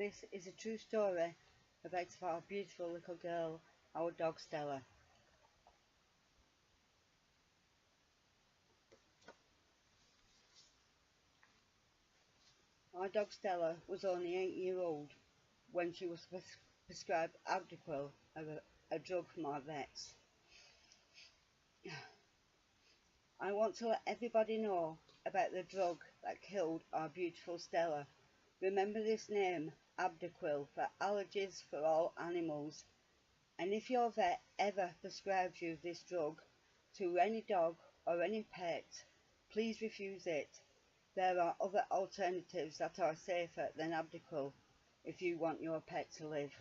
This is a true story about our beautiful little girl, our dog Stella. Our dog Stella was only 8 years old when she was prescribed Apoquel, a drug from our vets. I want to let everybody know about the drug that killed our beautiful Stella. Remember this name, Apoquel, for allergies for all animals. And if your vet ever prescribes you this drug to any dog or any pet, please refuse it. There are other alternatives that are safer than Apoquel if you want your pet to live.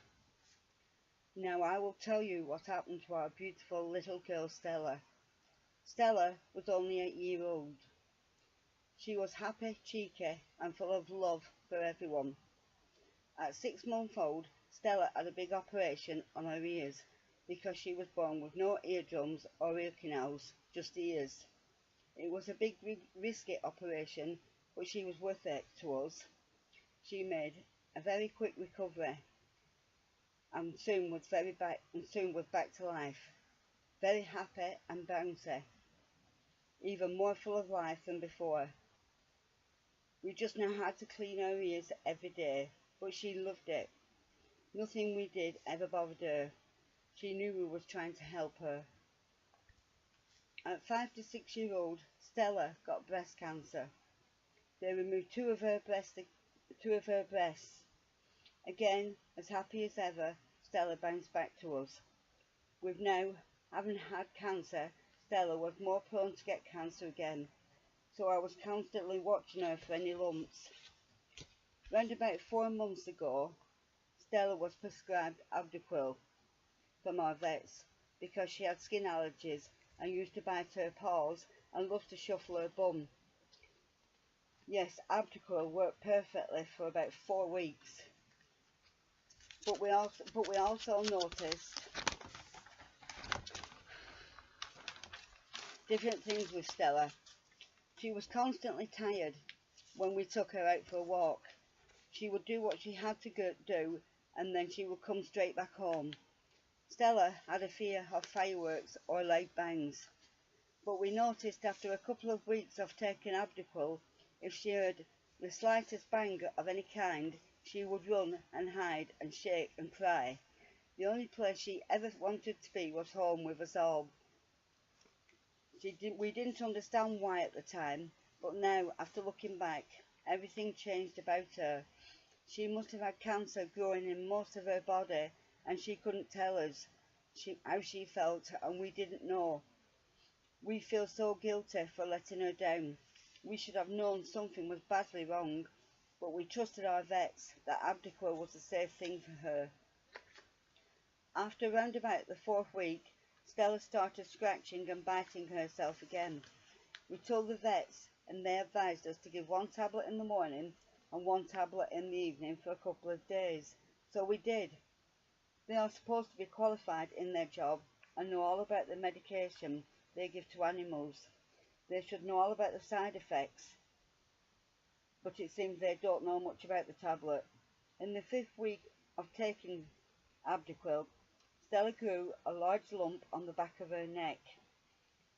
Now I will tell you what happened to our beautiful little girl Stella. Stella was only 8 years old. She was happy, cheeky and full of love for everyone. At 6 months old, Stella had a big operation on her ears because she was born with no eardrums or ear canals, just ears. It was a big risky operation, but she was worth it to us. She made a very quick recovery and soon was back to life, very happy and bouncy, even more full of life than before. We just now had to clean her ears every day, but she loved it. Nothing we did ever bothered her. She knew we was trying to help her. At 5 to 6 years old, Stella got breast cancer. They removed two of her breasts. Again, as happy as ever, Stella bounced back to us. With now having had cancer, Stella was more prone to get cancer again, so I was constantly watching her for any lumps. Round about 4 months ago, Stella was prescribed Apoquel from our vets because she had skin allergies and used to bite her paws and loved to shuffle her bum. Yes, Apoquel worked perfectly for about 4 weeks. But we also noticed different things with Stella. She was constantly tired when we took her out for a walk. She would do what she had to do and then she would come straight back home. Stella had a fear of fireworks or loud bangs, but we noticed after a couple of weeks of taking Apoquel, if she heard the slightest bang of any kind, she would run and hide and shake and cry. The only place she ever wanted to be was home with us all. We didn't understand why at the time, but now, after looking back, everything changed about her. She must have had cancer growing in most of her body, and she couldn't tell us how she felt, and we didn't know. We feel so guilty for letting her down. We should have known something was badly wrong, but we trusted our vets that Apoquel was the safe thing for her. After round about the 4th week, Stella started scratching and biting herself again. We told the vets and they advised us to give 1 tablet in the morning and 1 tablet in the evening for a couple of days. So we did. They are supposed to be qualified in their job and know all about the medication they give to animals. They should know all about the side effects, but it seems they don't know much about the tablet. In the 5th week of taking Apoquel, Stella grew a large lump on the back of her neck.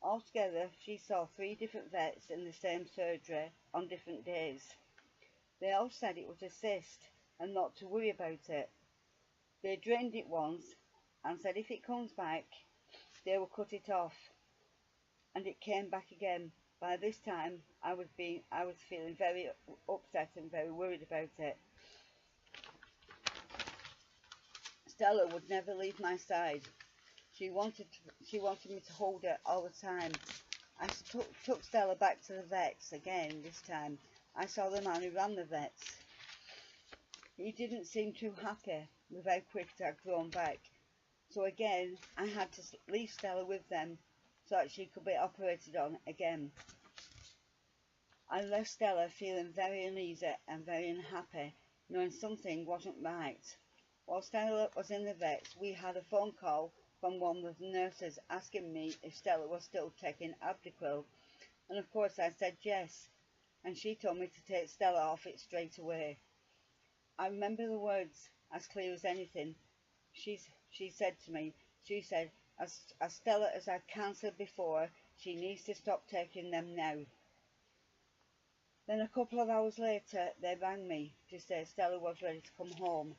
Altogether, she saw 3 different vets in the same surgery on different days. They all said it was a cyst and not to worry about it. They drained it once and said if it comes back, they will cut it off. And it came back again. By this time, I was feeling very upset and very worried about it. Stella would never leave my side. She wanted me to hold her all the time. I took Stella back to the vets again this time. I saw the man who ran the vets. He didn't seem too happy with how quick it had grown back. So again, I had to leave Stella with them so that she could be operated on again. I left Stella feeling very uneasy and very unhappy, knowing something wasn't right. While Stella was in the vets, we had a phone call from one of the nurses asking me if Stella was still taking Apoquel, and of course I said yes, and she told me to take Stella off it straight away. I remember the words as clear as anything. She said to me, she said, as Stella has had cancer before, she needs to stop taking them now. Then a couple of hours later, they rang me to say Stella was ready to come home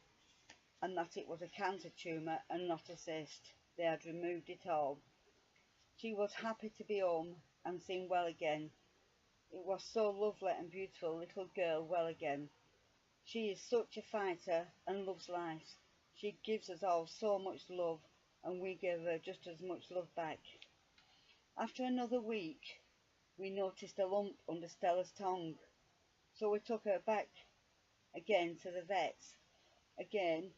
and that it was a cancer tumour and not a cyst. They had removed it all. She was happy to be home and seemed well again. It was so lovely and beautiful, little girl well again. She is such a fighter and loves life. She gives us all so much love and we give her just as much love back. After another week, we noticed a lump under Stella's tongue. So we took her back again to the vets. Again,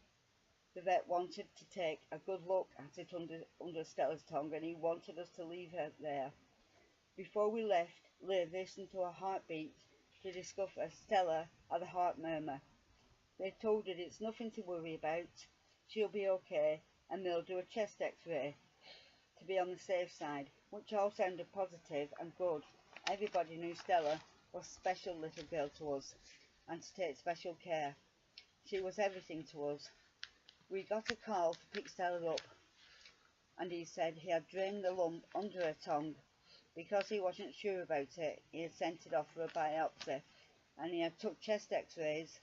the vet wanted to take a good look at it under Stella's tongue and he wanted us to leave her there. Before we left, Liv listened to her heartbeat to discover Stella had a heart murmur. They told her it's nothing to worry about, she'll be okay, and they'll do a chest x-ray to be on the safe side, which all sounded positive and good. Everybody knew Stella was a special little girl to us and to take special care. She was everything to us. We got a call to pick Stella up and he said he had drained the lump under her tongue. Because he wasn't sure about it, he had sent it off for a biopsy and he had took chest x-rays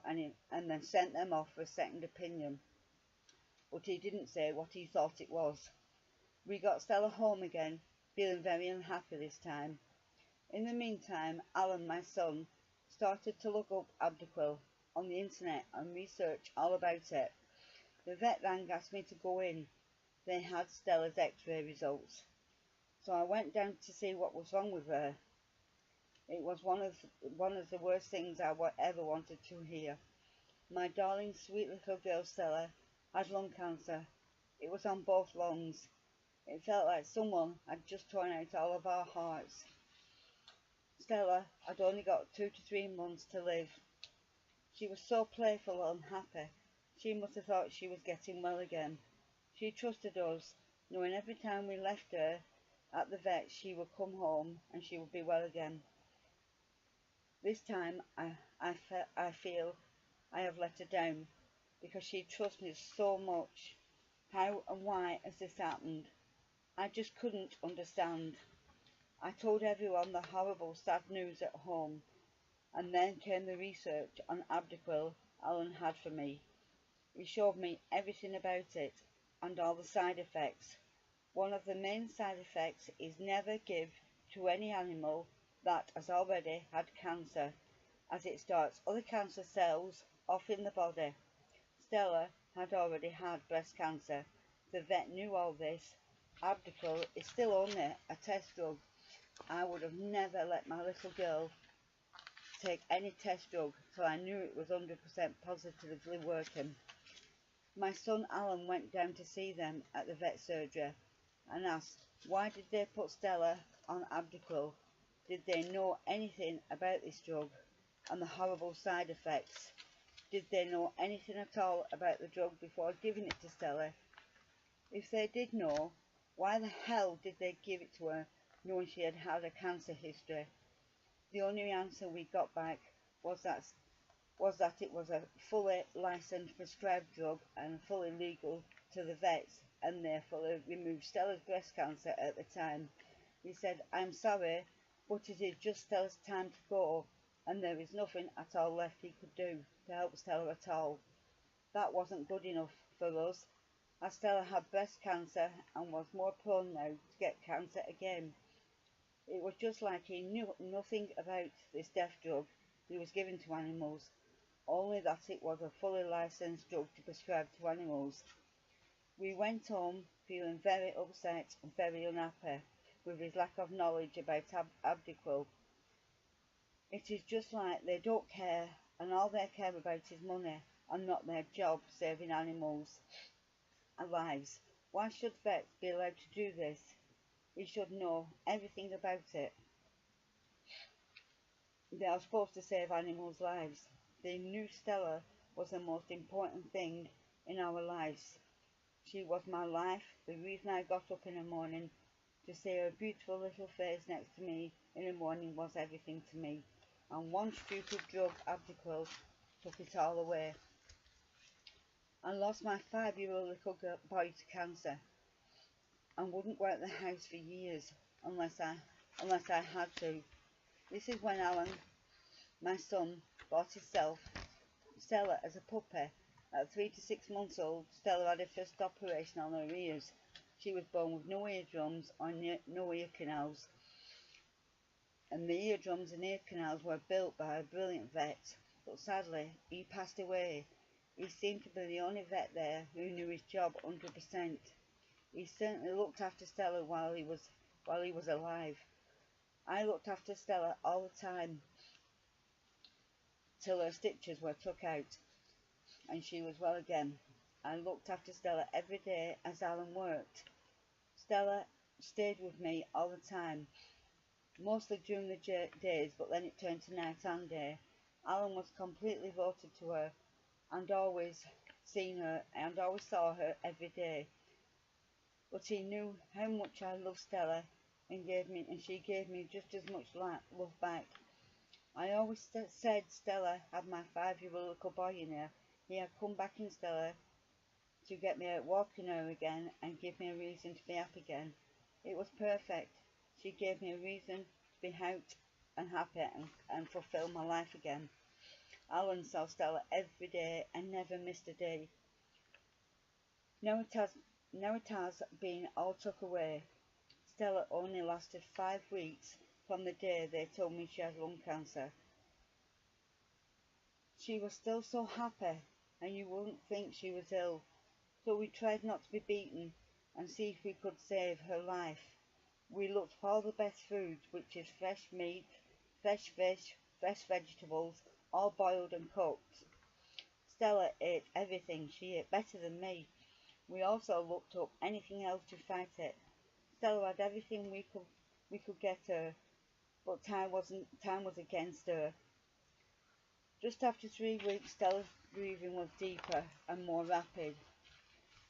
and then sent them off for a second opinion. But he didn't say what he thought it was. We got Stella home again, feeling very unhappy this time. In the meantime, Alan, my son, started to look up Apoquel on the internet and research all about it. The vet rang asked me to go in. They had Stella's x-ray results. So I went down to see what was wrong with her. It was one of the worst things I ever wanted to hear. My darling, sweet little girl Stella had lung cancer. It was on both lungs. It felt like someone had just torn out all of our hearts. Stella had only got 2 to 3 months to live. She was so playful and happy. She must have thought she was getting well again. She trusted us, knowing every time we left her at the vet she would come home and she would be well again. This time I feel I have let her down because she trusts me so much. How and why has this happened? I just couldn't understand. I told everyone the horrible sad news at home and then came the research on Apoquel Alan had for me. He showed me everything about it and all the side effects. One of the main side effects is never give to any animal that has already had cancer, as it starts other cancer cells off in the body. Stella had already had breast cancer. The vet knew all this. Apoquel is still only a test drug. I would have never let my little girl take any test drug till I knew it was 100% positively working. My son Alan went down to see them at the vet surgery and asked why did they put Stella on Apoquel. Did they know anything about this drug and the horrible side effects? Did they know anything at all about the drug before giving it to Stella? If they did know, why the hell did they give it to her knowing she had had a cancer history? The only answer we got back was that it was a fully licensed prescribed drug and fully legal to the vets, and therefore they removed Stella's breast cancer at the time. He said, I'm sorry, but it is just Stella's time to go, and there is nothing at all left he could do to help Stella at all. That wasn't good enough for us, as Stella had breast cancer and was more prone now to get cancer again. It was just like he knew nothing about this death drug he was giving to animals, only that it was a fully licensed drug to prescribe to animals. We went home feeling very upset and very unhappy with his lack of knowledge about Apoquel. It is just like they don't care, and all they care about is money and not their job saving animals and lives. Why should vets be allowed to do this? We should know everything about it. They are supposed to save animals' lives. They knew Stella was the most important thing in our lives. She was my life, the reason I got up in the morning. To see her beautiful little face next to me in the morning was everything to me. And one stupid drug, Apoquel, took it all away. I lost my 5-year-old little boy to cancer and wouldn't go out the house for years unless I had to. This is when Alan, my son, bought himself Stella as a puppy. At 3 to 6 months old, Stella had her first operation on her ears. She was born with no eardrums or no ear canals, and the eardrums and ear canals were built by a brilliant vet, but sadly he passed away. He seemed to be the only vet there who knew his job 100%. He certainly looked after Stella while he was alive. I looked after Stella all the time till her stitches were took out and she was well again. I looked after Stella every day as Alan worked. Stella stayed with me all the time, mostly during the days, but then it turned to night and day. Alan was completely devoted to her and always saw her every day. But he knew how much I loved Stella and she gave me just as much love back. I always said Stella had my 5-year-old little boy in her. He had come back in Stella to get me out walking her again and give me a reason to be happy again. It was perfect. She gave me a reason to be out and happy and fulfill my life again. Alan saw Stella every day and never missed a day. Now it has been all took away. Stella only lasted 5 weeks from the day they told me she had lung cancer. She was still so happy, and you wouldn't think she was ill, so we tried not to be beaten and see if we could save her life. We looked for all the best foods, which is fresh meat, fresh fish, fresh vegetables, all boiled and cooked. Stella ate everything. She ate better than me. We also looked up anything else to fight it. Stella had everything we could get her, but time was against her. Just after 3 weeks, Stella's breathing was deeper and more rapid.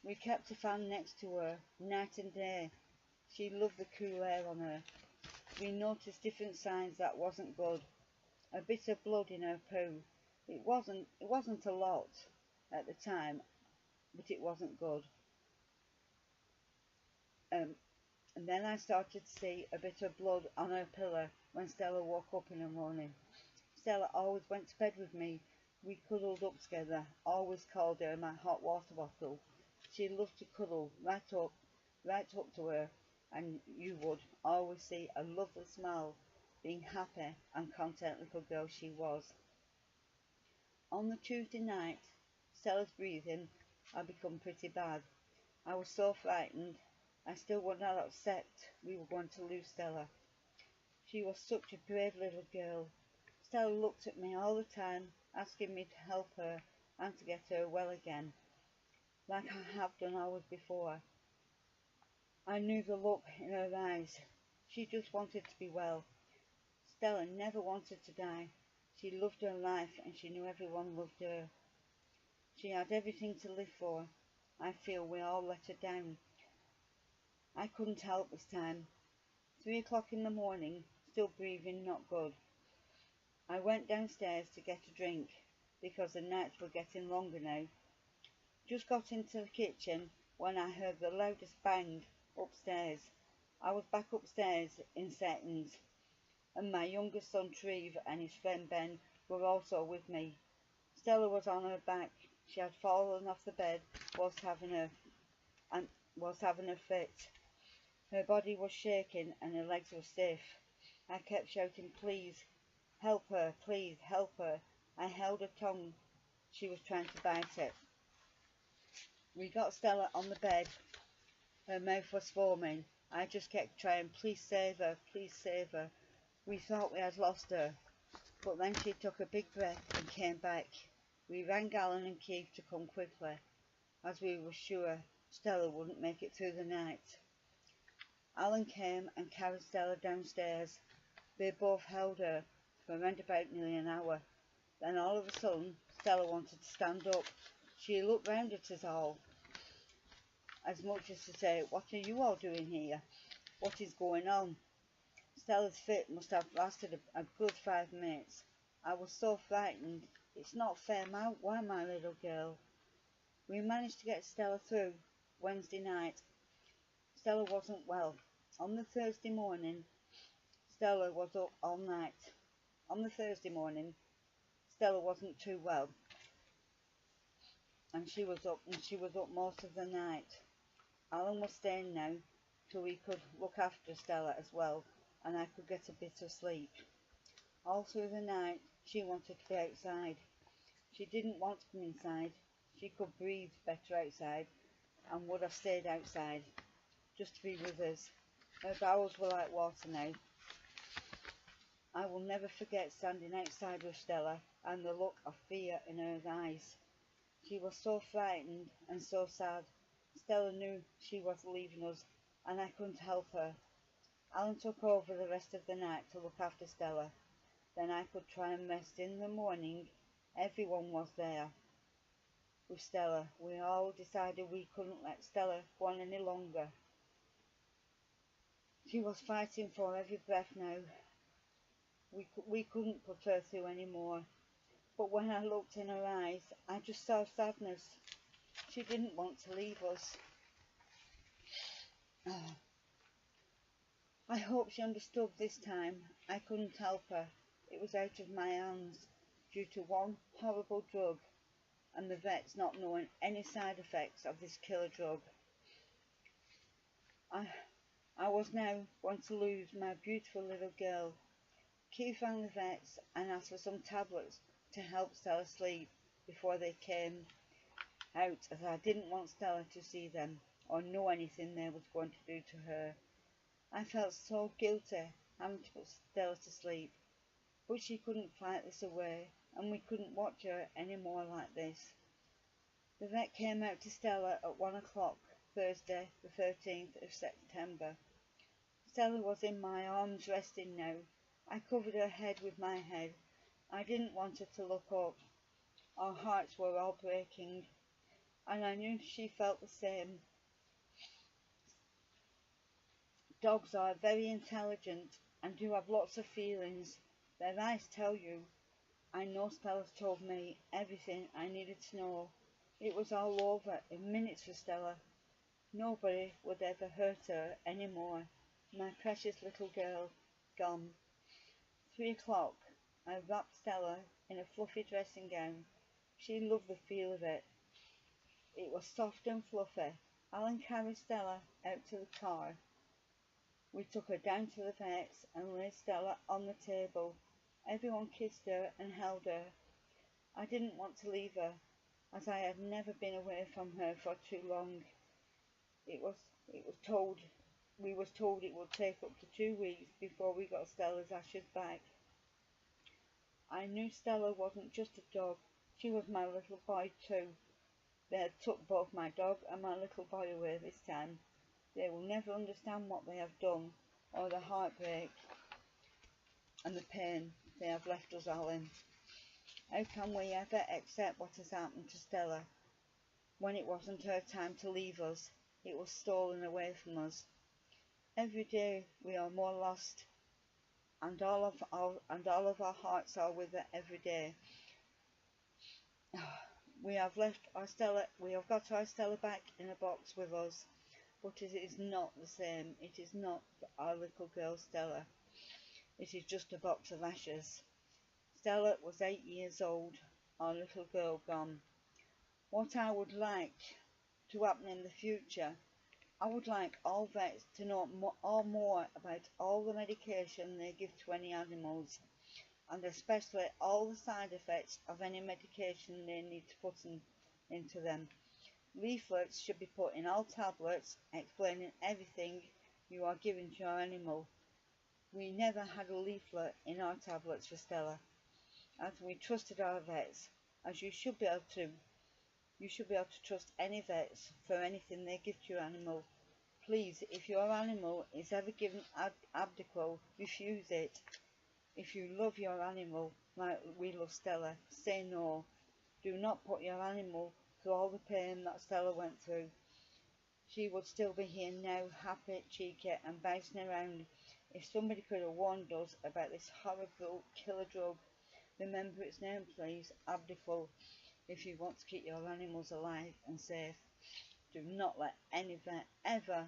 We kept a fan next to her night and day. She loved the cool air on her. We noticed different signs that wasn't good. A bit of blood in her poo. It wasn't a lot at the time, but it wasn't good. And then I started to see a bit of blood on her pillow when Stella woke up in the morning. Stella always went to bed with me. We cuddled up together, always called her my hot water bottle. She loved to cuddle right up to her, and you would always see a lovely smile, being happy and content little girl she was. On the Tuesday night, Stella's breathing had become pretty bad. I was so frightened. I still was not upset we were going to lose Stella. She was such a brave little girl. Stella looked at me all the time, asking me to help her and to get her well again, like I have done always before. I knew the look in her eyes. She just wanted to be well. Stella never wanted to die. She loved her life and she knew everyone loved her. She had everything to live for. I feel we all let her down. I couldn't help this time. 3 o'clock in the morning, still breathing not good. I went downstairs to get a drink, because the nights were getting longer now. Just got into the kitchen when I heard the loudest bang upstairs. I was back upstairs in seconds, and my youngest son Treve and his friend Ben were also with me. Stella was on her back. She had fallen off the bed whilst having a fit. Her body was shaking and her legs were stiff. I kept shouting, "Please, help her, please, help her." I held her tongue. She was trying to bite it. We got Stella on the bed. Her mouth was foaming. I just kept trying, "Please save her, please save her." We thought we had lost her, but then she took a big breath and came back. We rang Alan and Keith to come quickly, as we were sure Stella wouldn't make it through the night. Alan came and carried Stella downstairs. They both held her for around about nearly an hour. Then all of a sudden, Stella wanted to stand up. She looked round at us all, as much as to say, "What are you all doing here? What is going on?" Stella's fit must have lasted a good 5 minutes. I was so frightened It's not fair, why, my little girl? We managed to get Stella through Wednesday night. Stella wasn't well. On the Thursday morning, Stella was up all night. On the Thursday morning, Stella wasn't too well, and she was up most of the night. Alan was staying now, so he could look after Stella as well, and I could get a bit of sleep. All through the night, she wanted to be outside. She didn't want to come inside. She could breathe better outside, and would have stayed outside, just to be with us. Her bowels were like water now. I will never forget standing outside with Stella, and the look of fear in her eyes. She was so frightened and so sad. Stella knew she was leaving us, and I couldn't help her. Alan took over the rest of the night to look after Stella. Then I could try and rest. In the morning, everyone was there with Stella. We all decided we couldn't let Stella go on any longer. She was fighting for every breath now. We couldn't put her through any more. But when I looked in her eyes, I just saw sadness. She didn't want to leave us. Oh. I hope she understood this time. I couldn't help her. It was out of my hands, due to one horrible drug, and the vets not knowing any side effects of this killer drug. I was now going to lose my beautiful little girl. Keith rang the vets and asked for some tablets to help Stella sleep before they came out, as I didn't want Stella to see them or know anything they was going to do to her. I felt so guilty having to put Stella to sleep, but she couldn't fight this away, and we couldn't watch her any more like this. The vet came out to Stella at 1 o'clock, Thursday the 13th of September. Stella was in my arms resting now. I covered her head with my head. I didn't want her to look up. Our hearts were all breaking, and I knew she felt the same. Dogs are very intelligent and do have lots of feelings. Their eyes tell you. I know Stella's told me everything I needed to know. It was all over in minutes for Stella. Nobody would ever hurt her any more. My precious little girl, gone. 3 o'clock. I wrapped Stella in a fluffy dressing gown. She loved the feel of it. It was soft and fluffy. Alan carried Stella out to the car. We took her down to the vet's and laid Stella on the table. Everyone kissed her and held her. I didn't want to leave her, as I had never been away from her for too long. We was told it would take up to 2 weeks before we got Stella's ashes back. I knew Stella wasn't just a dog, she was my little boy too. They had took both my dog and my little boy away this time. They will never understand what they have done, or the heartbreak and the pain they have left us all in. How can we ever accept what has happened to Stella, when it wasn't her time to leave us? It was stolen away from us. Every day we are more lost, and all of our hearts are with her every day. We have got our Stella back in a box with us, but it is not the same. It is not our little girl Stella. It is just a box of ashes. Stella was 8 years old, our little girl gone. What I would like to happen in the future, I would like all vets to know more about all the medication they give to any animals, and especially all the side effects of any medication they need to put into them. Leaflets should be put in all tablets explaining everything you are giving to your animal. We never had a leaflet in our tablets for Stella, as we trusted our vets, as you should be able to. You should be able to trust any vets for anything they give to your animal. Please, if your animal is ever given Apoquel, refuse it. If you love your animal like we love Stella, say no. Do not put your animal through all the pain that Stella went through. She would still be here now, happy, cheeky and bouncing around, if somebody could have warned us about this horrible killer drug Remember its name, please, Apoquel. If you want to keep your animals alive and safe, do not let any vet ever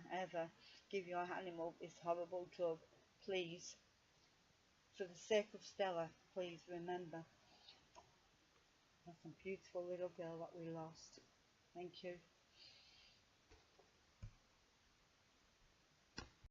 give your animal this horrible drug. Please, for the sake of Stella, please remember. That's a beautiful little girl that we lost. Thank you.